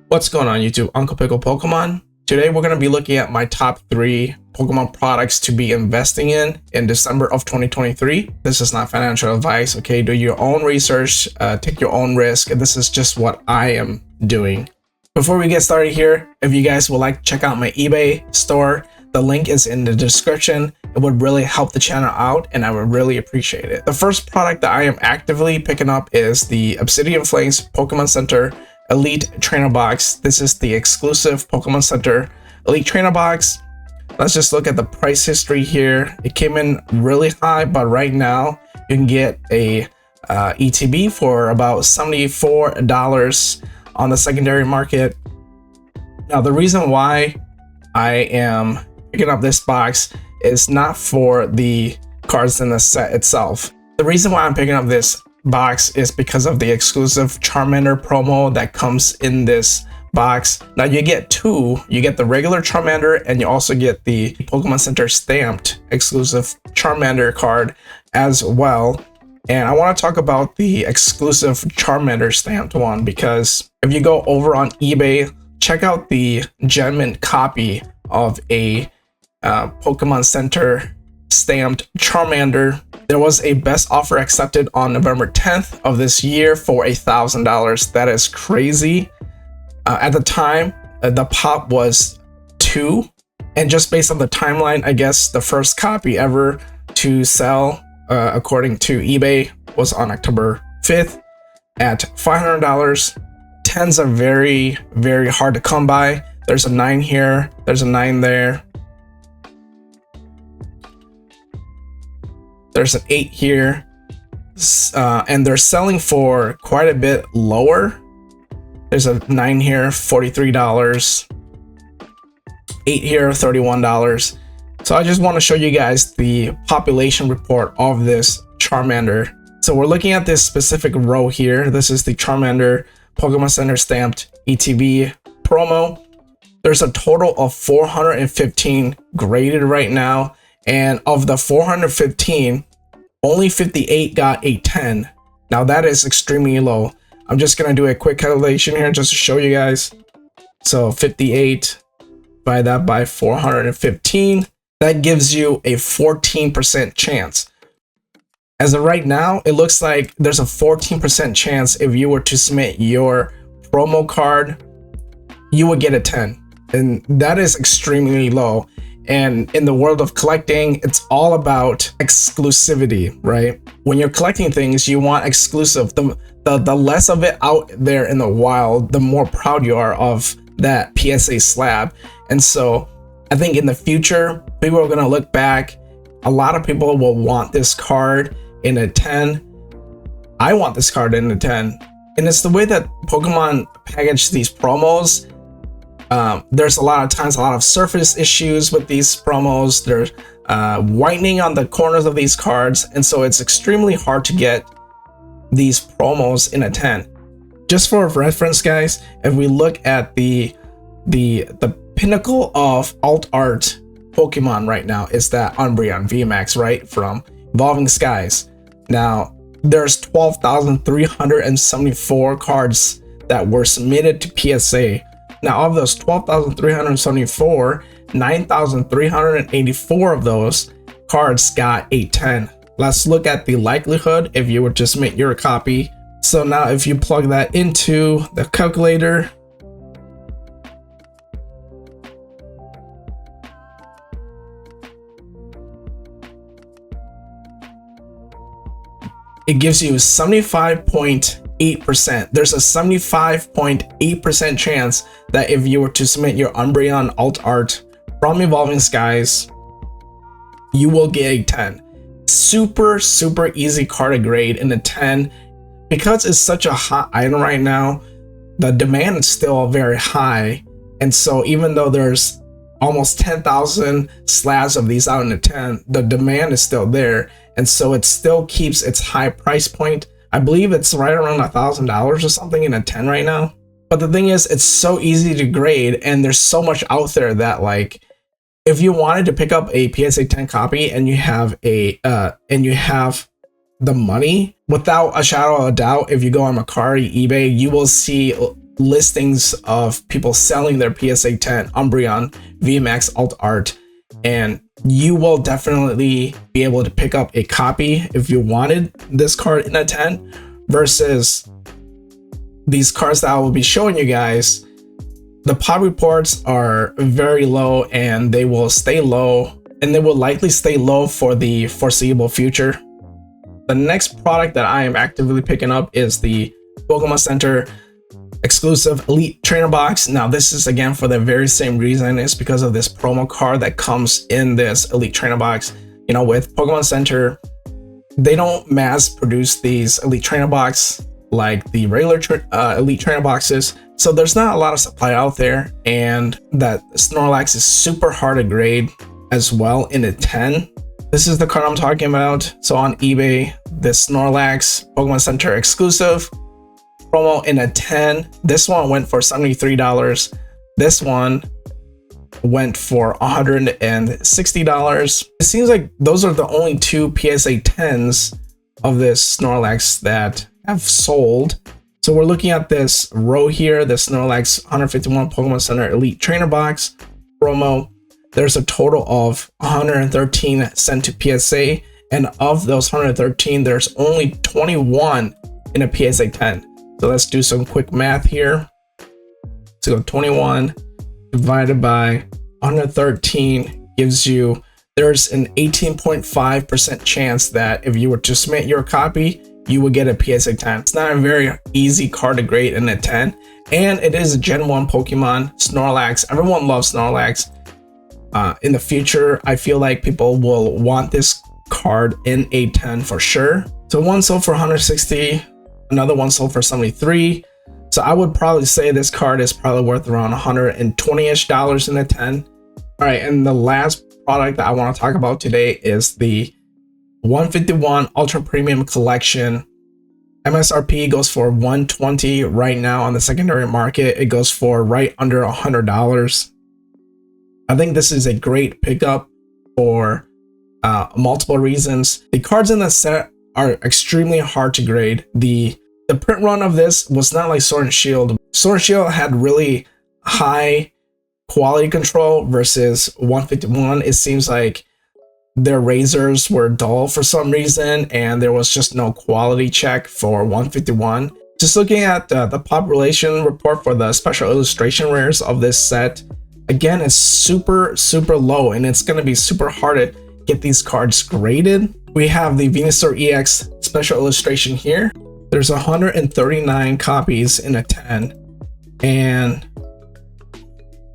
What's going on YouTube? Unco Pickle Pokemon. Today we're going to be looking at my top 3 Pokemon products to be investing in December of 2023. This is not financial advice, okay? Do your own research, take your own risk. This is just what I am doing. Before we get started here, if you guys would like to check out my eBay store, the link is in the description. It would really help the channel out and I would really appreciate it. The first product that I am actively picking up is the Obsidian Flames Pokemon Center Elite Trainer Box. This is the exclusive Pokemon Center Elite Trainer Box. Let's just look at the price history here. It came in really high, but right now you can get a ETB for about $74 on the secondary market. Now, the reason why I am picking up this box is not for the cards in the set itself. The reason why I'm picking up this box is because of the exclusive Charmander promo that comes in this box. Now you get two. You get the regular Charmander and you also get the Pokemon Center stamped exclusive Charmander card as well. And I want to talk about the exclusive Charmander stamped one because if you go over on eBay, check out the gem mint copy of a Pokemon Center stamped Charmander. There was a best offer accepted on November 10th of this year for $1,000. That is crazy. At the time, the pop was 2, and just based on the timeline, I guess the first copy ever to sell, according to eBay, was on October 5th at $500. 10s are very, very hard to come by. There's a 9 here. There's a 9 there. There's an 8 here, and they're selling for quite a bit lower. There's a 9 here, $43, 8 here, $31. So I just want to show you guys the population report of this Charmander. So we're looking at this specific row here. This is the Charmander Pokemon Center stamped ETB promo. There's a total of 415 graded right now. And of the 415, only 58 got a 10. Now that is extremely low. I'm just going to do a quick calculation here just to show you guys. So 58, divide that by 415. That gives you a 14% chance. As of right now, it looks like there's a 14% chance if you were to submit your promo card, you would get a 10. And that is extremely low. And in the world of collecting, it's all about exclusivity, right? When you're collecting things, you want exclusive. The less of it out there in the wild, the more proud you are of that PSA slab. And so I think in the future, people are going to look back. A lot of people will want this card in a 10. I want this card in a 10. And it's the way that Pokemon package these promos. There's a lot of times a lot of surface issues with these promos. There's whitening on the corners of these cards, and so it's extremely hard to get these promos in a 10. Just for reference, guys, if we look at the pinnacle of alt art Pokemon right now is that Umbreon VMAX, right, from Evolving Skies. Now there's 12,374 cards that were submitted to PSA. Now, of those 12,374, 9,384 of those cards got a 10. Let's look at the likelihood if you were to submit your copy. So now if you plug that into the calculator, it gives you 75.8%. There's a 75.8% chance that if you were to submit your Umbreon alt art from Evolving Skies, you will get a 10. Super easy card to grade in a 10. Because it's such a hot item right now, the demand is still very high. And so even though there's almost 10,000 slabs of these out in a 10, the demand is still there. And so it still keeps its high price point. I believe it's right around $1,000 or something in a 10 right now. But the thing is, it's so easy to grade and there's so much out there that, like, if you wanted to pick up a PSA 10 copy and you have the money, without a shadow of a doubt, if you go on Mercari, eBay, you will see listings of people selling their PSA 10 Umbreon VMAX Alt Art, and you will definitely be able to pick up a copy if you wanted this card in a 10, versus these cards that I will be showing you guys. The pop reports are very low, and they will stay low, and they will likely stay low for the foreseeable future. The next product that I am actively picking up is the Pokemon Center exclusive Elite Trainer Box. Now this is again for the very same reason. It's because of this promo card that comes in this Elite Trainer Box. You know, with Pokemon Center, they don't mass produce these Elite Trainer Box like the regular Elite Trainer Boxes, so there's not a lot of supply out there, and that Snorlax is super hard to grade as well in a 10. This is the card I'm talking about. So on eBay, this Snorlax Pokemon Center exclusive promo in a 10. This one went for $73. This one went for $160. It seems like those are the only two PSA 10s of this Snorlax that have sold. So we're looking at this row here, the Snorlax 151 Pokemon Center Elite Trainer Box promo. There's a total of 113 sent to PSA, and of those 113, there's only 21 in a PSA 10. So let's do some quick math here. So 21 divided by 113 gives you, there's an 18.5% chance that if you were to submit your copy, you would get a PSA 10. It's not a very easy card to grade in a 10, and it is a Gen 1 Pokemon, Snorlax. Everyone loves Snorlax. In the future, I feel like people will want this card in a 10 for sure. So one sold for 160, another one sold for 73. So I would probably say this card is probably worth around $120-ish in a 10. All right, and the last product that I want to talk about today is the 151 Ultra Premium Collection. MSRP goes for $120 right now on the secondary market. It goes for right under $100. I think this is a great pickup for multiple reasons. The cards in the set are extremely hard to grade. The print run of this was not like Sword and Shield. Sword and Shield had really high quality control, versus 151. It seems like their razors were dull for some reason, and there was just no quality check for 151. Just looking at the population report for the special illustration rares of this set, again, it's super low, and it's going to be super hard to get these cards graded. We have the Venusaur EX special illustration here. There's 139 copies in a 10, and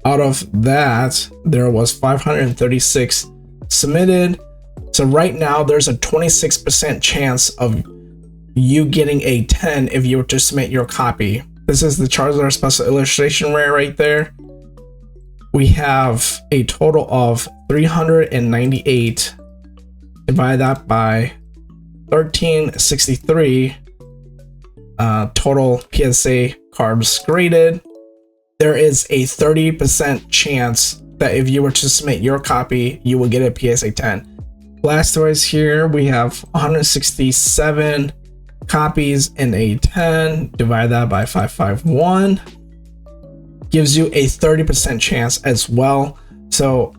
out of that, there was 536 submitted. So right now, there's a 26% chance of you getting a 10 if you were to submit your copy. This is the Charizard special illustration rare right there. We have a total of 398. Divide that by 1363 total PSA cards graded. There is a 30% chance that if you were to submit your copy, you will get a PSA 10. Blastoise here, we have 167 copies in a 10. Divide that by 551. Gives you a 30% chance as well. So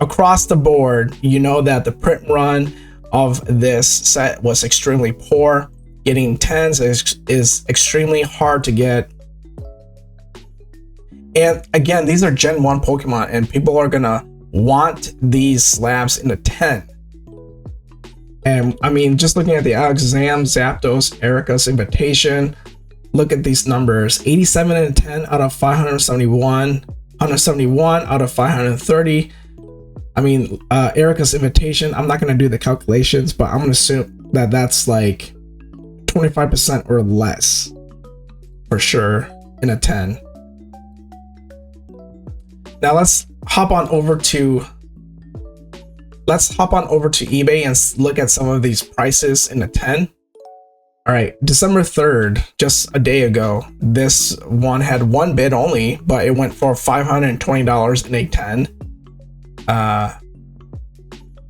across the board, you know that the print run of this set was extremely poor. Getting 10s is extremely hard to get. And again, these are Gen 1 Pokemon, and people are gonna want these slabs in a 10. And I mean, just looking at the Alakazam, Zapdos, Erika's Invitation, look at these numbers: 87 and 10 out of 571, 171 out of 530. I mean, Erika's Invitation, I'm not gonna do the calculations, but I'm gonna assume that that's like 25% or less for sure in a 10. Now let's hop on over to eBay and look at some of these prices in a 10. All right, December 3rd, just a day ago, this one had one bid only, but it went for $520 in a 10.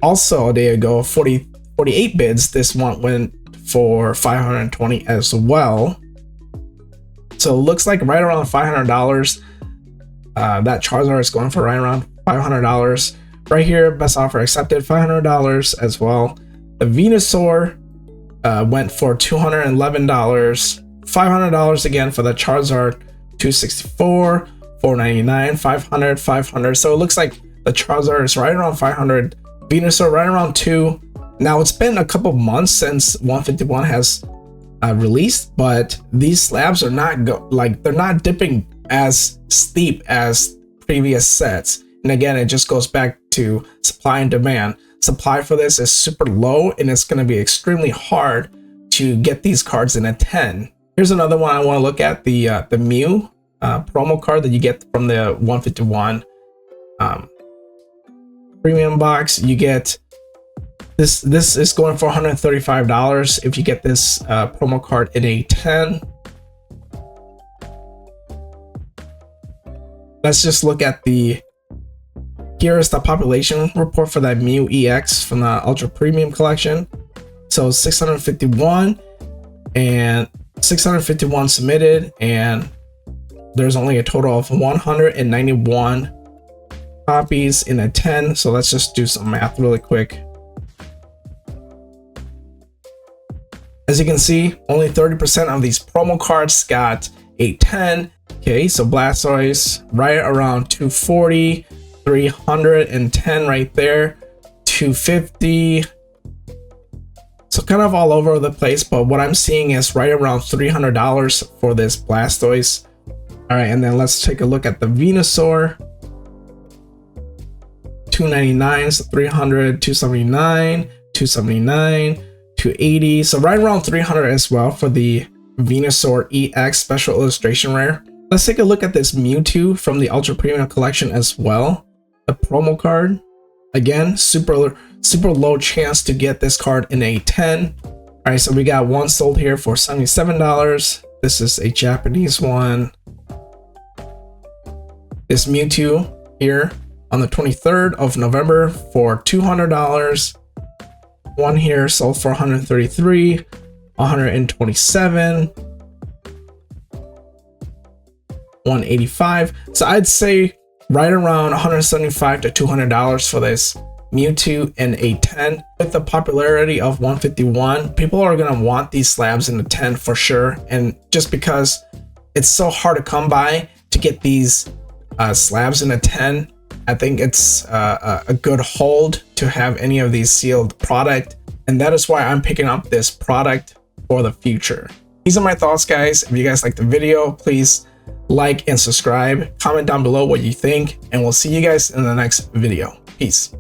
Also a day ago, 48 bids, this one went for $520 as well. So it looks like right around $500. That Charizard is going for right around $500. Right here, best offer accepted, $500 as well. The Venusaur went for $211. $500 again for the Charizard, $264, $499, $500, $500. So it looks like the Charizard is right around $500. Venusaur right around $2. Now it's been a couple months since 151 has released, but these slabs are not they're not dipping as steep as previous sets. And again, it just goes back to supply and demand. Supply for this is super low, and it's going to be extremely hard to get these cards in a 10. Here's another one I want to look at, the Mew promo card that you get from the 151 premium box. You get this is going for $135 if you get this promo card in a 10. Let's just look at here is the population report for that Mew EX from the Ultra Premium collection. So 651 and 651 submitted, and there's only a total of 191 copies in a 10. So let's just do some math really quick. As you can see, only 30% of these promo cards got a 10. Okay, so Blastoise right around 240, 310 right there, 250. So kind of all over the place, but what I'm seeing is right around $300 for this Blastoise. All right, and then let's take a look at the Venusaur. 299, so 300, 279, 279, 280. So right around 300 as well for the Venusaur EX Special Illustration Rare. Let's take a look at this Mewtwo from the Ultra Premium collection as well. A promo card. Again, super low chance to get this card in a 10. All right, so we got one sold here for $77. This is a Japanese one. This Mewtwo here on the 23rd of November for $200. One here sold for $133, $127, $185. So I'd say right around $175 to $200 for this Mewtwo in a 10. With the popularity of 151, people are going to want these slabs in the 10 for sure. And just because it's so hard to come by to get these slabs in a 10, I think it's a good hold to have any of these sealed product. And that is why I'm picking up this product for the future. These are my thoughts, guys. If you guys like the video, please like and subscribe. Comment down below what you think, and we'll see you guys in the next video. Peace.